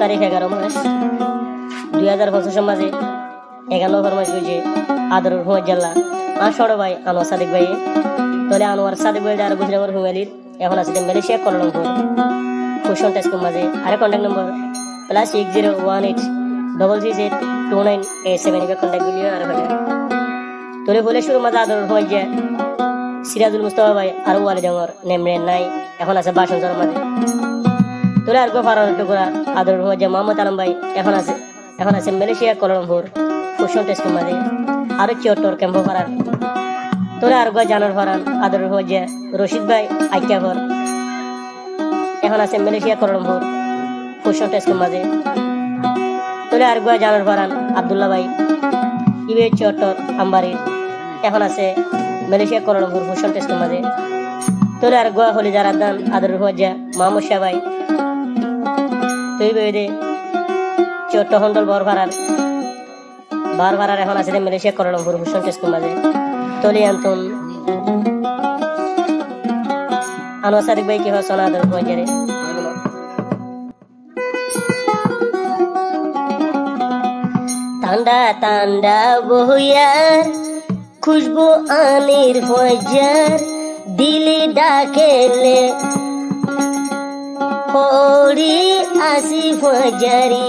তারিখ 11 মাস 2025 মাঝে 11 ফরমাইশ হয়েছে আদরের হুমায় জেলা আর সড় ভাই আনোয়ার সাদিক ভাই তাহলে আনোয়ার সাদিক ভাই আর গুজরামের হুমালির এখন আছে মালয়েশিয়া কোয়ালালামপুর কোশ্চন টেস্ট মাঝে আর কন্ট্যাক্ট নম্বর +6018 3382987 এর কন্ট্যাক্ট গুলিও আর হবে তোরে বলে শুরু মাঝে আদরের হুমায় যে সিরাজুল মুস্তাফা ভাই আর ওয়ালিদ আমার নেমরে নাই এখন আছে বাসন জর মাঝে তোরে আর গো ফারান টুকরা আদরের হুমায় যে মোহাম্মদ আলম ভাই এখন আছে মালয়েশিয়া কোয়ালালামপুর কোশ্চন টেস্ট মাঝে আর চট্টর ক্যাম্পো ফারান তোরে আর গো জানার ফারান আদরের হুমায় যে রশিদ ভাই আইকাফর এখন আছে মালয়েশিয়া কোয়ালালামপুর কোশ্চন টেস্ট মাঝে তোরে আর গো জানার ফারান আব্দুল্লাহ ভাই ইবে চট্টর আম্বারি এখন আছে মালয়েশিয়া কোয়ালালামপুর কোশ্চন টেস্ট মাঝে তোরে আর গো হলি জারাদান আদরের হুমায় যে মোহাম্মদ শাহ ভাই তুই বেদে চট্ট হন্ডল বারবার এখন আছে মালয়েশিয়া কোয়ালালামপুর কোশ্চন টেস্ট মাঝে তলি আন্তন আনোয়ার সাদিক ভাই কি হয় সোনা আদর পৌঁছারে ঠান্ডা ঠান্ডা বহিয়ার খুশবু আনির ফজার দিলি ডাকেলে হরি আসি ফজারি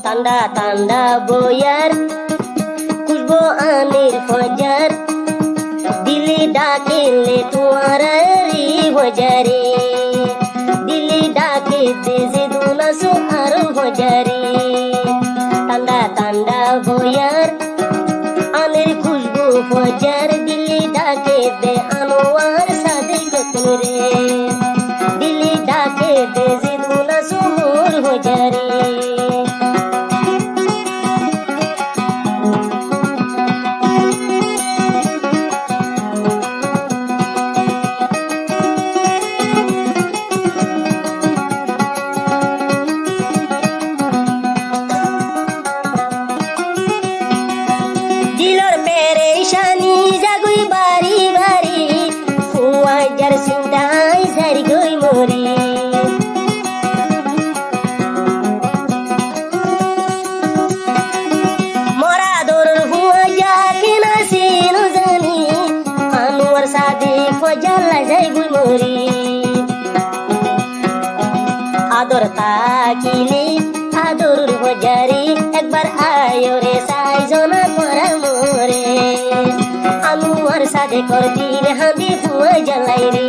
ঠান্ডা ঠান্ডা বয়ার খুশবু আনির ফজার দিলি ডাকিলে তোমার ফজারে দিলি ডাকে দেশে দুনাসো আর ফজারে ঠান্ডা ঠান্ডা বয়ার আনির খুশবু ফজার দিলি ডাকে দে আনোয়ার সাদিক রে দিলি ডাকে দেশে দুনাসো মোর ফজারে আদর তাকিলে আদর বজারি একবার আয়ো রে সাইজনা করা মোরে আনোয়ার সাদে করতি রে হাঁদি ফুয়া জ্বালাই রে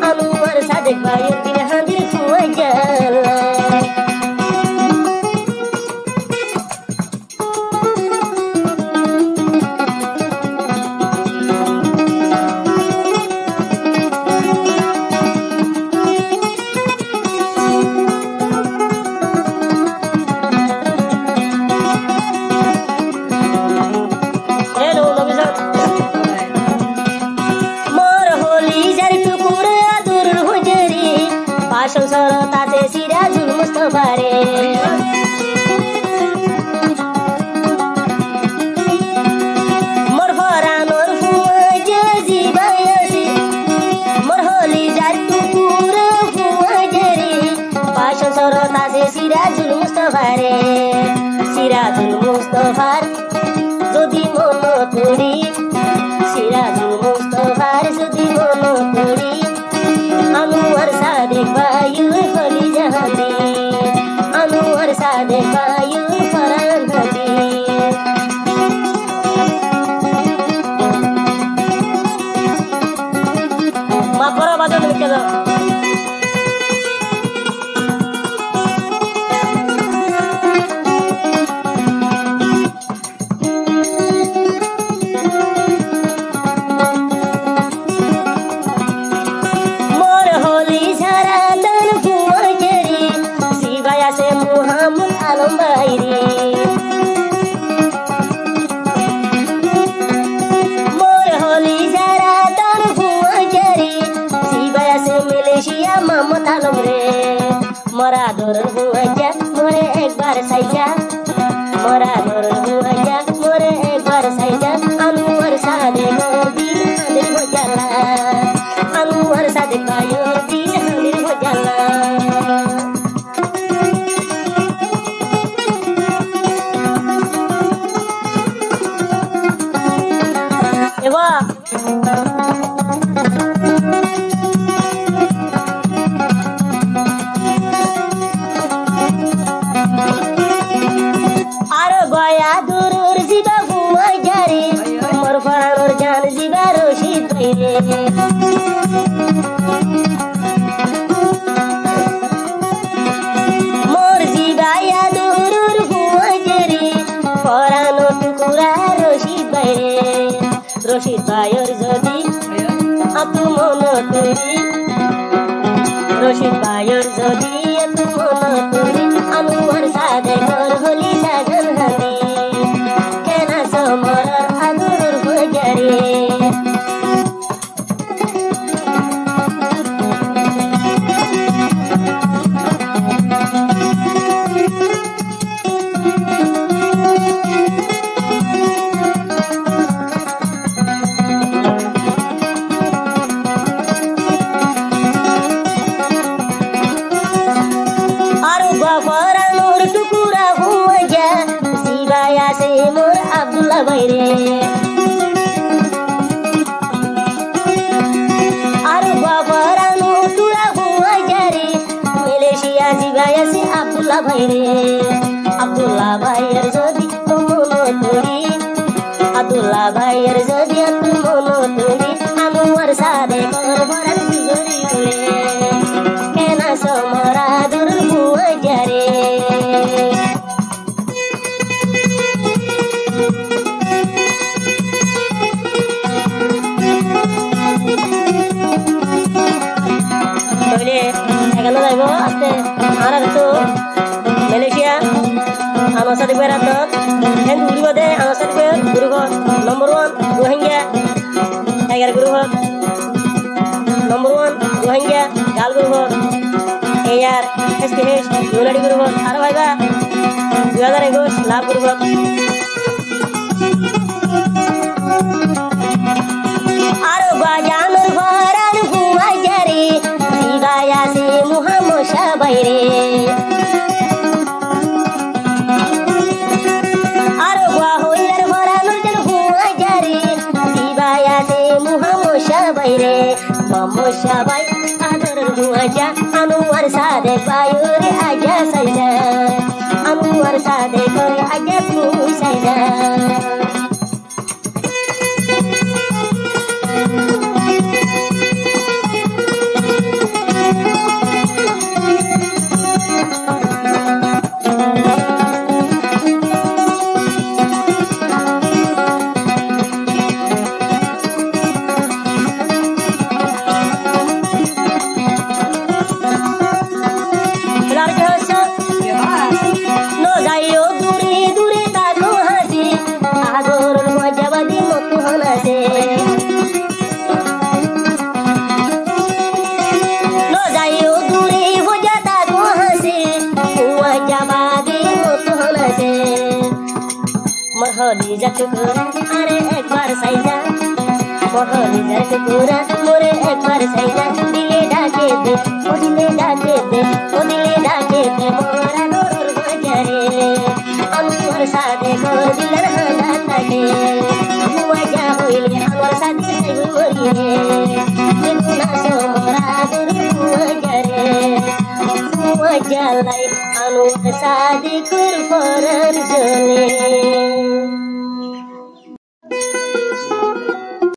আনোয়ার সাদেক ভাইয়ের দিন হাঁদির ফুয়া জ্বালা মোর হলি যার টুকু মুস্তফার যদি মন করি সিরাজুল মুস্তফার যদি মন করি আনোয়ার সাদেক বায়ুর কলি জাহাদি আনোয়ার সাদেক বায়ুর ফরান হাদি মাফ করো বাজার লিখে দাও मरा दोरन हुआ मोरे एक बार साइजा मरा दोरन हुआ मोरे एक बार साइजा अनवर सादे दिल दिल हो जाला अनवर सादे कायो दिल दिल हो जाला एवा मोर जीवाया दूर हुआ जरी फरानो टुकुरा रशीद भाइर जदी आतु मन तुरी रशीद भाइर जदी आतु मन तुरी अनवर सादेक होली सागन हादी केना समर आदुर हो जरी अब्दुल्ला भाइर जदी मन तुरी अब्दुल्ला भाइर जदी मन तुरी अनवर सादेक बरन गरी उड़े केना समरा दूर हुआ जरे बोले এখানে যাইবো আস্তে আর একটু মালয়েশিয়া আমার সাথে বেরাত হেন উড়িব দে আমার সাথে গুরুব নম্বর 1 রোহিঙ্গা টাইগার গুরুব নম্বর 1 রোহিঙ্গা গাল গুরুব এয়ার এসকেএস ইউনাইটেড গুরুব আর ভাইবা 2021 লাভ গুরুব আর বাজানোর ভরান হুয়া জারি জিবায়া সে Muhammad শাবাইরে Shabai adar huaja Anwar Sadeq bayur aja saja Anwar Sadeq aja tu saja Mohali जटकुरा अरे एक बार साइजा मोहली जटकुरा मोरे एक बार साइजा दिले डाके दे ओ दिले डाके दे मोरा डोर बजारे Anwar Sadek jalai anu sadikur peran jele